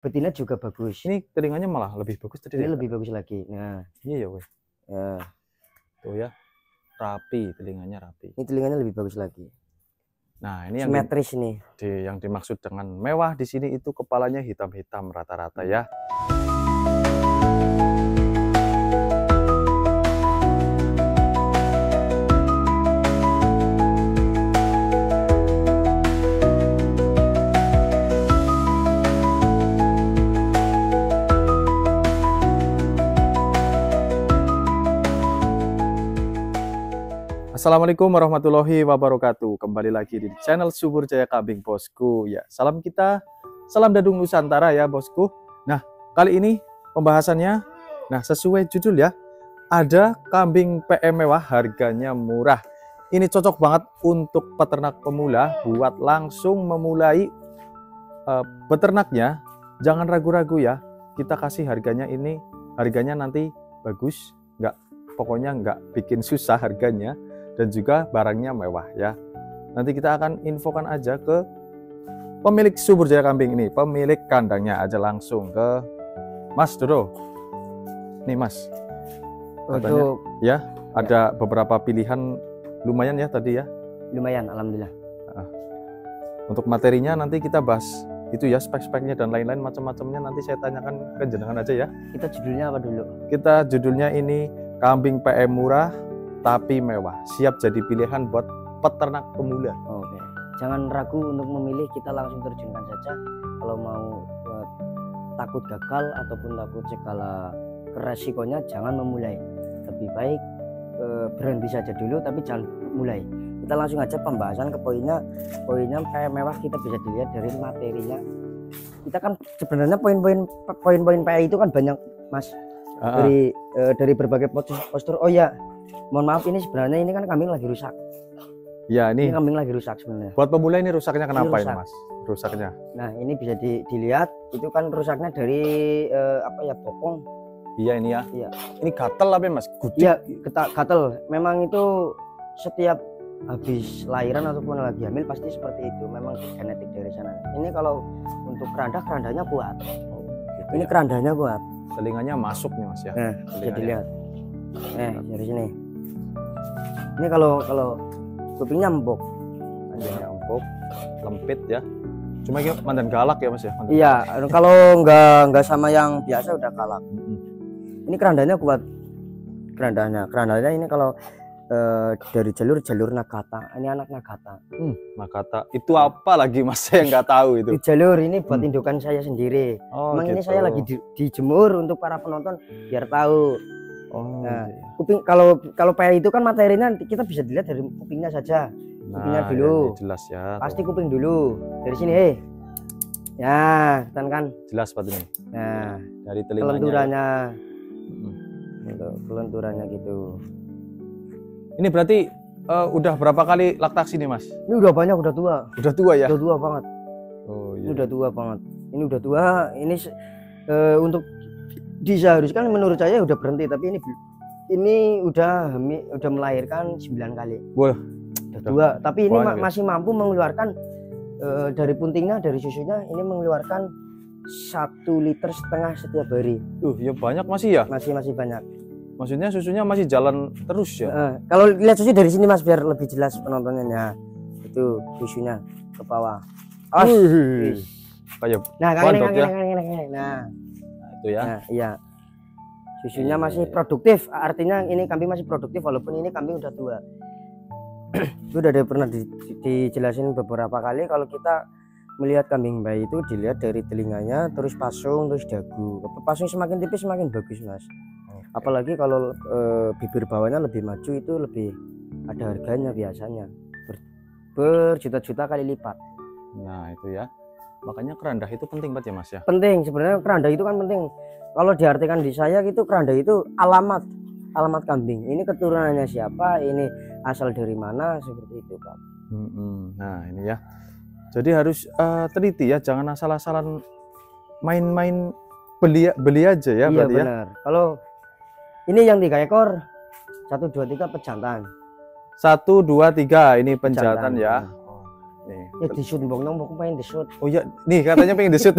Betina juga bagus. Ini telinganya malah lebih bagus tadi. Ini lebih bagus lagi. Nah, iya ya wes. ya. Tuh ya, rapi telinganya rapi. Ini telinganya lebih bagus lagi. Nah, ini simetris nih. Yang dimaksud dengan mewah di sini itu kepalanya hitam-hitam rata-rata ya. Assalamualaikum warahmatullahi wabarakatuh. Kembali lagi di channel Subur Jaya Kambing bosku. Ya, salam kita, salam Dadung Nusantara ya bosku. Nah, kali ini pembahasannya, nah sesuai judul ya, ada kambing PM mewah harganya murah. Ini cocok banget untuk peternak pemula buat langsung memulai beternaknya. Jangan ragu-ragu ya, kita kasih harganya ini, harganya nanti bagus, pokoknya nggak bikin susah harganya. Dan juga barangnya mewah ya. Nanti kita akan infokan aja ke pemilik Subur Jaya Kambing ini, pemilik kandangnya aja langsung ke Mas Dodo. Nih Mas, katanya ya ada beberapa pilihan lumayan ya tadi ya. Lumayan, alhamdulillah. Untuk materinya nanti kita bahas itu ya, spek-speknya dan lain-lain macam-macamnya nanti saya tanyakan ke jenengan aja ya. Kita judulnya apa dulu? Kita judulnya ini kambing PM murah tapi mewah, siap jadi pilihan buat peternak pemula. Oke. Jangan ragu untuk memilih, kita langsung terjunkan saja. Kalau mau takut gagal ataupun takut segala resikonya, jangan memulai. Lebih baik berhenti saja dulu, tapi jangan mulai. Kita langsung aja pembahasan ke poinnya. Poinnya kayak mewah kita bisa dilihat dari materinya. Kita kan sebenarnya poin-poin PA itu kan banyak, Mas. Dari berbagai postur. Oh ya, mohon maaf, ini sebenarnya ini kan kambing lagi rusak. Ya, ini kambing lagi rusak sebenarnya. Buat pemula ini rusaknya kenapa ini Mas? Rusaknya. Nah, ini bisa dilihat itu kan rusaknya dari apa ya, bokong. Iya ini ya. Iya. Ini gatel apa Mas? Gudik. Iya, gatel. Memang itu setiap habis lahiran ataupun lagi hamil pasti seperti itu. Memang genetik dari sana. Ini kalau untuk kerandanya kuat. Oh, gitu ini ya. Kerandanya kuat. Telinganya masuk nih Mas ya. Nah, bisa dilihat. Dari sini. Ini kalau kupingnya empuk. Anjingnya empuk, lempit ya. Cuma ini mandan galak ya Mas ya. Iya, kalau nggak sama yang biasa udah galak. Ini kerandanya kuat. Kerandanya ini kalau dari jalur Nagata. Ini anak Nagata. Nagata. Itu apa lagi Mas? Saya nggak tahu itu. Di jalur ini buat indukan saya sendiri. Memang gitu. Ini saya lagi dijemur untuk para penonton biar tahu. Nah, kuping kalau PA itu kan materinya kita bisa dilihat dari kupingnya saja. Kupingnya dulu. Ya, jelas ya. Pasti kuping dulu. Dari sini, ya, kan. Jelas Pak ini. Nah, dari telinganya. Kelenturannya gitu. Ini berarti udah berapa kali laktasi nih Mas? Ini udah banyak, udah tua. Udah tua ya? Udah tua banget. Oh iya. Ini udah tua banget. Ini udah tua. Ini untuk diseharuskan menurut saya udah berhenti, tapi ini udah melahirkan 9 kali. Wah, udah tua. Tapi ini masih mampu mengeluarkan dari puntingnya, dari susunya ini mengeluarkan 1,5 liter setiap hari. Ya banyak masih ya? Masih banyak. Maksudnya susunya masih jalan terus ya? Kalau lihat susu dari sini Mas biar lebih jelas penontonnya. Nah, itu susunya ke bawah. Kayak nah, itu ya. Nah, iya. Susunya masih produktif, artinya ini kambing masih produktif walaupun ini kambing udah tua. Itu udah pernah dijelasin beberapa kali kalau kita melihat kambing bayi itu dilihat dari telinganya, terus pasung, terus dagu. Pasung semakin tipis semakin bagus Mas. Apalagi kalau bibir bawahnya lebih maju itu lebih ada harganya biasanya berjuta-juta kali lipat. Nah itu ya, makanya kerandah itu penting banget ya Mas ya. Penting sebenarnya, kerandah itu kan penting. Kalau diartikan di saya gitu, kerandah itu alamat kambing. Ini keturunannya siapa, ini asal dari mana, seperti itu Pak. Nah ini ya, jadi harus teliti ya, jangan asal-asalan main-main beli aja ya. Iya benar ya? Kalau ini yang 3 ekor 1, 2, 3 pejantan. 1, 2, 3 ini penjantan ya. Nih. Ya disut bong, mau pengen disut. Oh iya, nih katanya pengen disut.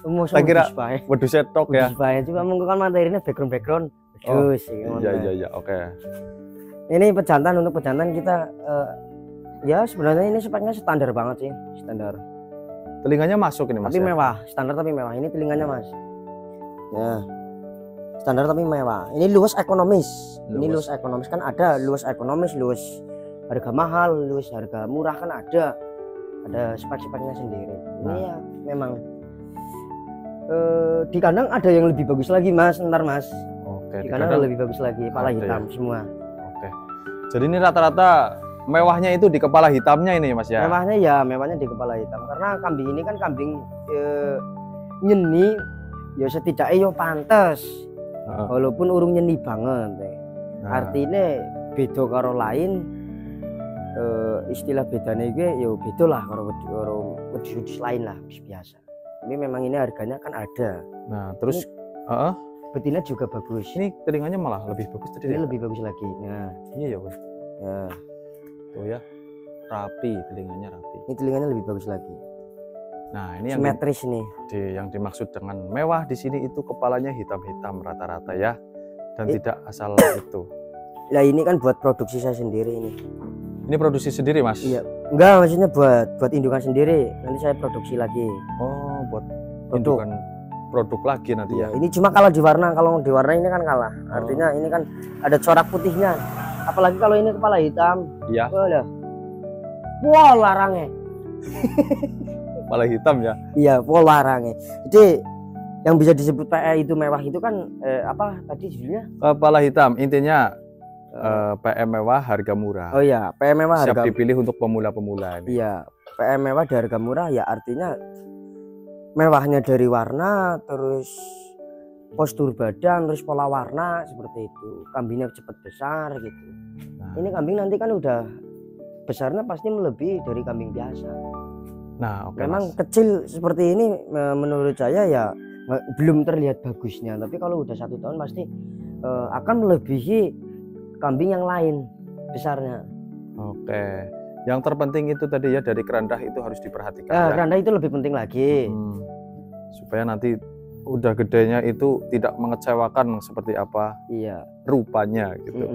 Mosok Tak kira wedhus bae. wedhus setok ya. Wedhus bae cuma mungkin kan materinya background Oh, wedhus Iya, oke. Ini pejantan, untuk pejantan kita ya sebenarnya ini speknya standar banget sih, standar. Telinganya masuk ini Mas. Tapi Ya? mewah, standar tapi mewah. Ini telinganya Mas. Nah, standar tapi mewah. Ini luas ekonomis. Ini luas ekonomis, kan ada luas ekonomis, luas harga mahal, luas harga murah, kan ada spek-speknya sendiri. Ini ya memang di kandang ada yang lebih bagus lagi Mas, ntar Mas. Oke, Di kandang lebih bagus lagi, kepala ada hitam ya? semua. Oke. Jadi ini rata-rata mewahnya itu di kepala hitamnya ini Mas ya. Mewahnya di kepala hitam, karena kambing ini kan kambing nyeni ya setidaknya yo pantes. Walaupun urung nyeni banget. Artinya beda karo lain, istilah bedanya itu ya beda lah karo wedhus lain lah, wedhus biasa. Tapi memang ini harganya kan ada. Nah terus betina juga bagus. Ini telinganya malah lebih bagus tadi. Ini lebih bagus lagi. Nah iya ya Bos. ya. Tuh ya, rapi, telinganya rapi. Ini telinganya lebih bagus lagi. Nah ini yang simetris nih. Yang dimaksud dengan mewah di sini itu kepalanya hitam-hitam rata-rata ya, dan tidak asal itu. Nah ini kan buat produksi saya sendiri ini. Ini produksi sendiri Mas? Iya. Enggak, maksudnya buat indukan sendiri. Nanti saya produksi lagi. Oh, buat indukan produk lagi nanti ya. Ini cuma kalau di warna ini kan kalah. Artinya ini kan ada corak putihnya. Apalagi kalau ini kepala hitam. Iya. Wah, larangnya. Kepala hitam ya. Iya, wah larangnya. Jadi yang bisa disebut PE itu mewah itu kan apa tadi judulnya? Kepala hitam, intinya PE mewah harga murah. Oh iya, PE mewah siap harga dipilih untuk pemula-pemula ini. Iya, PE mewah di harga murah ya artinya mewahnya dari warna, terus postur badan, terus pola warna seperti itu. Kambingnya cepat besar gitu. Nah, ini kambing nanti kan udah besarnya pasti melebihi dari kambing biasa. Nah, memang Mas, kecil seperti ini menurut saya ya belum terlihat bagusnya. Tapi kalau udah 1 tahun pasti akan melebihi kambing yang lain besarnya. Oke. Yang terpenting itu tadi ya dari kerandah itu harus diperhatikan. Ya. Kerandah itu lebih penting lagi. Supaya nanti udah gedenya itu tidak mengecewakan seperti apa rupanya gitu.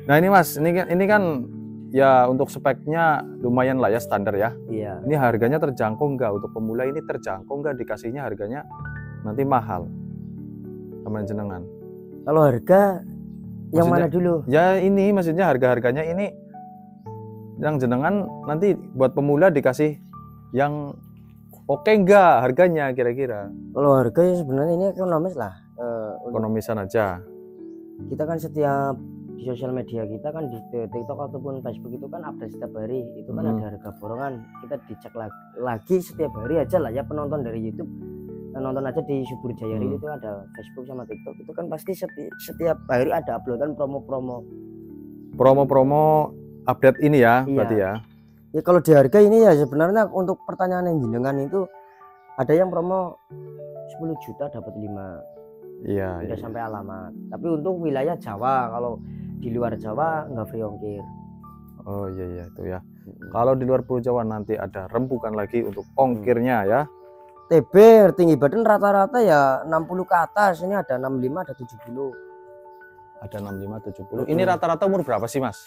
Nah ini Mas, ini kan ya untuk speknya lumayan lah ya, standar ya. Iya. Ini harganya terjangkau nggak untuk pemula, ini terjangkau nggak dikasihnya harganya nanti mahal sama jenengan? Kalau harga yang maksudnya, mana dulu? Ya ini maksudnya harga-harganya ini yang jenengan nanti buat pemula dikasih yang oke enggak harganya kira-kira? Kalau harga ya sebenarnya ini ekonomis lah. Ekonomisan aja. Kita kan setiap di sosial media kita kan di TikTok ataupun Facebook itu kan update setiap hari. Itu kan ada harga borongan. Kita dicek lagi setiap hari aja lah ya, penonton dari YouTube. Nonton aja di Subur Jaya itu ada Facebook sama TikTok. Itu kan pasti setiap hari ada uploadan promo-promo. Promo-promo update ini ya, berarti ya. Ya kalau di harga ini ya sebenarnya untuk pertanyaan yang jenengan itu ada yang promo 10 juta dapat 5. Iya. Udah sampai alamat. Tapi untuk wilayah Jawa, kalau di luar Jawa nggak free ongkir. Oh iya itu ya. Kalau di luar Pulau Jawa nanti ada rembukan lagi untuk ongkirnya ya. TB tinggi badan rata-rata ya 60 ke atas. Ini ada 65, ada 70. Ada 65, 70. Ini rata-rata umur berapa sih Mas?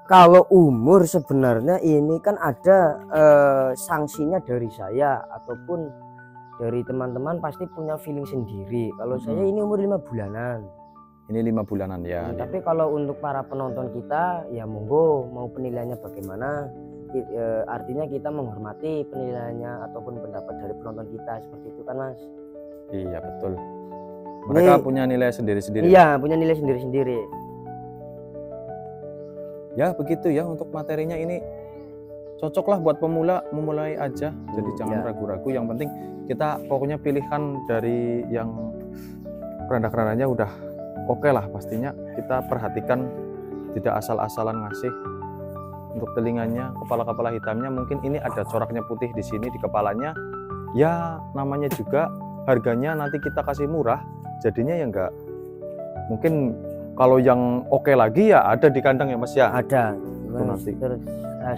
Kalau umur sebenarnya ini kan ada sanksinya dari saya ataupun dari teman-teman pasti punya feeling sendiri. Kalau saya ini umur 5 bulanan. Ini 5 bulanan ya. Tapi kalau untuk para penonton kita ya monggo mau penilaiannya bagaimana. Artinya kita menghormati penilaiannya ataupun pendapat dari penonton kita, seperti itu kan Mas. Iya betul. Mereka punya nilai sendiri-sendiri. Iya, punya nilai sendiri-sendiri. Ya begitu ya, untuk materinya ini cocoklah buat pemula, memulai aja. Jadi jangan ragu-ragu, yang penting kita pokoknya pilihkan dari yang keranda-kerandanya udah oke lah pastinya. Kita perhatikan, tidak asal-asalan ngasih. Untuk telinganya, kepala-kepala hitamnya mungkin ini ada coraknya putih di sini di kepalanya. Ya namanya juga harganya nanti kita kasih murah, jadinya ya enggak. Mungkin kalau yang oke lagi ya ada di kandang ya Mas ya. Ada. Itu nanti. Terus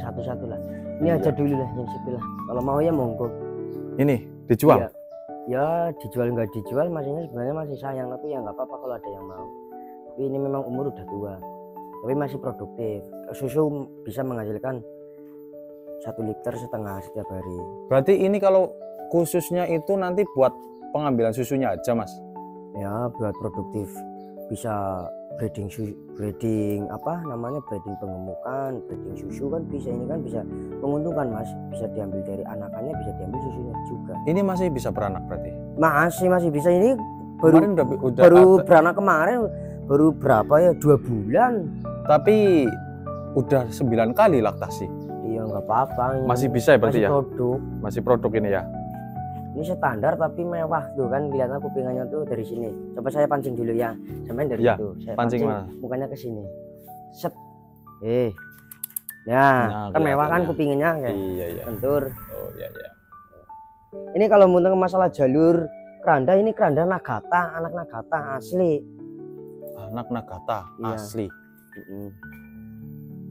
satu-satu lah. Ini aja dulu lah yang sipil lah. Kalau mau ya monggo. Ini dijual? Iya. Ya dijual nggak dijual masihnya sebenarnya masih sayang, tapi ya nggak apa-apa kalau ada yang mau. Tapi ini memang umur udah tua, tapi masih produktif. Susu bisa menghasilkan 1,5 liter setiap hari. Berarti ini kalau khususnya itu nanti buat pengambilan susunya aja, Mas? Ya buat produktif, bisa breeding apa namanya, breeding pengemukan, breeding susu kan bisa. Ini kan bisa menguntungkan Mas, bisa diambil dari anakannya, bisa diambil susunya juga. Ini masih bisa beranak berarti? Masih bisa. Ini baru beranak kemarin, baru berapa ya, 2 bulan. Tapi udah 9 kali laktasi. Iya nggak apa-apa. Masih bisa ya berarti masih ya? Produk. Masih produk ini ya? Ini standar tapi mewah tuh kan, kelihatan kupingannya tuh dari sini. Coba saya pancing dulu ya, sampai dari ya, situ. Saya pancing mana? Mukanya ke sini. Set. Nah, kan mewah kan kupingnya kayak. Iya. Kentur. Oh iya. Ini kalau muntah masalah jalur keranda, ini keranda Nagata, anak Nagata asli. Anak Nagata iya. Asli.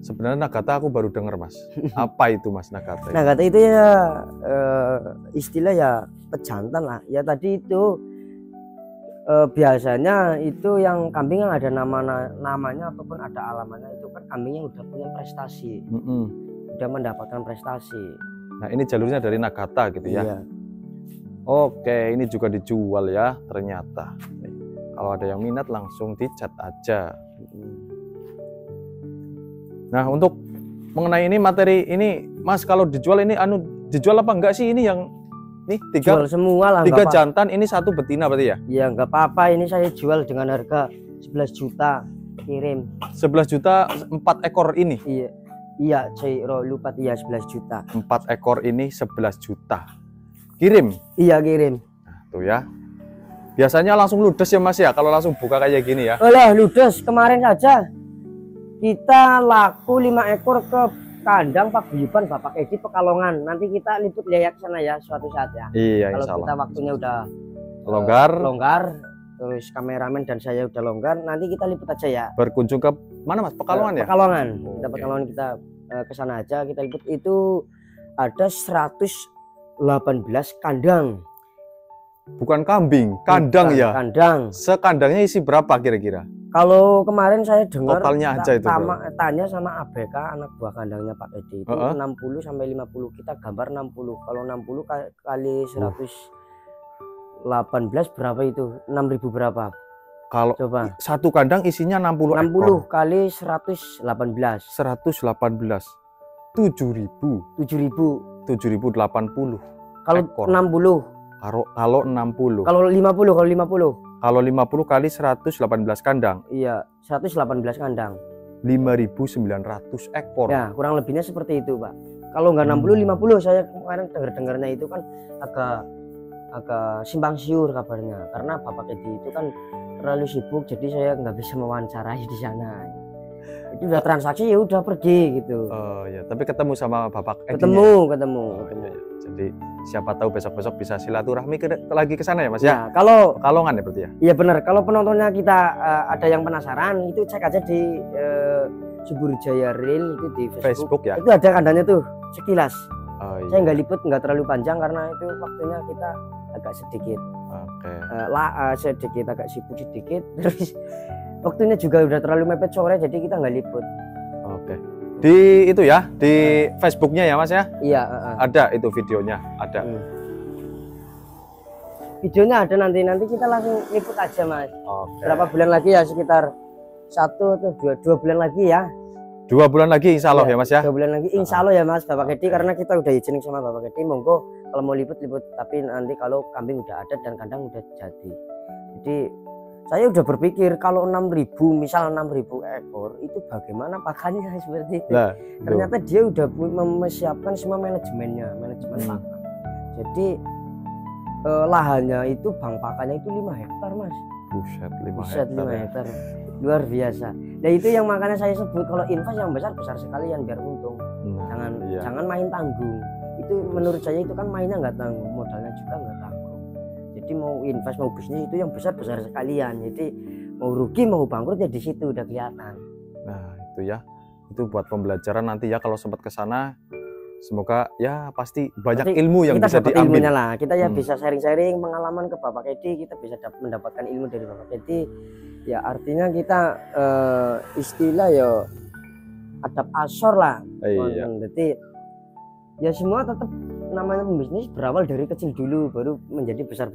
Sebenarnya Nagata aku baru dengar Mas. Apa itu Mas Nagata? Nagata itu ya istilah ya pejantan lah. Ya tadi itu biasanya itu yang kambing yang ada namanya ataupun ada alamannya, itu kan kambingnya udah punya prestasi, udah mendapatkan prestasi. Nah ini jalurnya dari Nagata gitu ya? Iya. Oke, ini juga dijual ya ternyata. Kalau ada yang minat langsung dicat aja. Nah untuk mengenai ini materi ini Mas, kalau dijual ini dijual apa enggak sih ini yang nih Jual semua lah, 3 jantan, ini 1 betina berarti ya? Iya nggak apa-apa, ini saya jual dengan harga 11 juta kirim. 11 juta 4 ekor ini? Iya saya lupa, iya 11 juta. 4 ekor ini 11 juta kirim? Iya kirim. Nah, tuh ya. Biasanya langsung ludes ya Mas ya kalau langsung buka kayak gini ya? Olah ludes, kemarin saja kita laku 5 ekor ke kandang paguyuban Bapak Edi Pekalongan. Nanti kita liput lihat sana ya suatu saat ya. Iya, kalau kita waktunya udah longgar, terus kameramen dan saya udah longgar, nanti kita liput aja ya. Berkunjung ke mana Mas? Pekalongan ya? Pekalongan. Kita Pekalongan, kita ke sana aja, kita liput. Itu ada 118 kandang. Bukan kambing, kandang. Bukan, ya. Kandang. Sekandangnya isi berapa kira-kira? Kalau kemarin saya dengar totalnya aja itu tanya sama ABK anak buah kandangnya Pak Edi itu 60 sampai 50, kita gambar 60. Kalau 60 kali 118 berapa itu? 6.000 berapa? Kalau coba satu kandang isinya 60 ekor. Kali 118. 7.000. 7.080. Kalau ekor. 60. Kalau 60. Kalau 50. Kalau 50 kali 118 kandang. Iya, 118 kandang. 5.900 ekor. Ya, kurang lebihnya seperti itu, Pak. Kalau nggak 60, 50, saya kemarin dengarnya itu kan agak simpang siur kabarnya. Karena Bapak Edi itu kan terlalu sibuk, jadi saya nggak bisa mewawancarai di sana. Itu udah transaksi ya udah pergi gitu. Oh ya, tapi ketemu sama Bapak Edi. Ketemu. Ya. Jadi siapa tahu besok-besok bisa silaturahmi lagi ke sana ya Mas ya? Ya, kalau Pekalongan ya berarti ya? Iya benar. Kalau penontonnya kita ada yang penasaran, itu cek aja di Subur Jaya Real itu di Facebook ya. Itu ada kandangnya tuh sekilas. Oh, iya. Saya nggak liput, nggak terlalu panjang karena itu waktunya kita agak sedikit. Oke. Sedikit agak sibuk sedikit. Terus waktunya juga udah terlalu mepet sore, jadi kita nggak liput. Oke. Di itu ya, di Facebooknya ya Mas ya? Iya. Ada itu videonya, ada. Videonya ada, nanti kita langsung liput aja Mas. Oke. Berapa bulan lagi ya, sekitar 1 atau 2 bulan lagi ya. 2 bulan lagi insya Allah ya Mas ya? 2 bulan lagi insya Allah ya Mas Bapak Edi, karena kita udah izin sama Bapak Edi, monggo kalau mau liput, tapi nanti kalau kambing udah ada dan kandang udah jadi. Jadi saya udah berpikir kalau 6.000, misal 6.000 ekor itu bagaimana pakannya seperti itu. Nah, ternyata dia udah mempersiapkan semua manajemen pakan. Jadi lahannya itu bang pakannya itu 5 hektar Mas. Buset, 5 hektar. Luar biasa. Nah itu yang makanya saya sebut kalau invest yang besar sekalian biar untung. Jangan main tanggung. Itu menurut saya itu kan mainnya nggak tanggung, modalnya juga nggak tanggung. Jadi mau invest mau bisnis itu yang besar sekalian. Jadi mau rugi mau bangkrut ya di situ udah kelihatan. Nah itu ya, itu buat pembelajaran nanti ya kalau sempat ke sana Semoga ya pasti banyak Berarti ilmu yang kita bisa dapat diambil. ilmunya lah. Kita ya Hmm. bisa sharing-sharing pengalaman ke Bapak Edi, kita bisa mendapatkan ilmu dari Bapak Edi. Ya artinya kita istilah ya adab asor lah. Iya. Jadi ya semua tetap namanya pembisnis berawal dari kecil dulu baru menjadi besar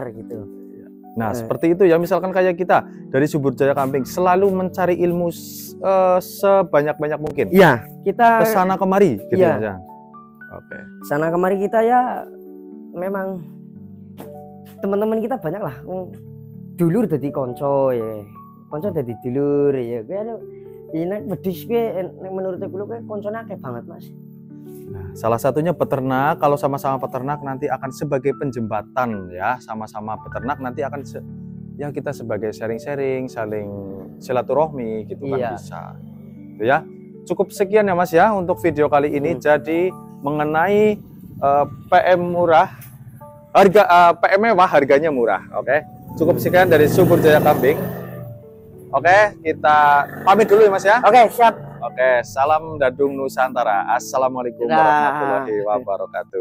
gitu. Nah, seperti itu ya, misalkan kayak kita dari Subur Jaya Kambing selalu mencari ilmu sebanyak-banyak mungkin. Iya, kita Kesana kemari gitu iya. ya. Oke. sana kemari kita ya memang teman-teman kita banyak lah. Dulur dadi konco ya. Konco dadi dulur ya. Kayak ini wedhus kuwi menurut kula kuwi koncone akeh banget, Mas. Nah, salah satunya peternak. Kalau sama-sama peternak nanti akan sebagai penjembatan ya, sama-sama peternak nanti akan ya kita sebagai sharing-sharing, saling silaturahmi gitu kan Iya. bisa. Gitu ya. Cukup sekian ya Mas ya untuk video kali ini. Jadi mengenai PM murah, PM mewah harganya murah. Oke. Cukup sekian dari Subur Jaya Kambing. Oke, kita pamit dulu ya Mas ya. Oke, siap. Oke, salam Dadung Nusantara. Assalamualaikum Dah. warahmatullahi wabarakatuh.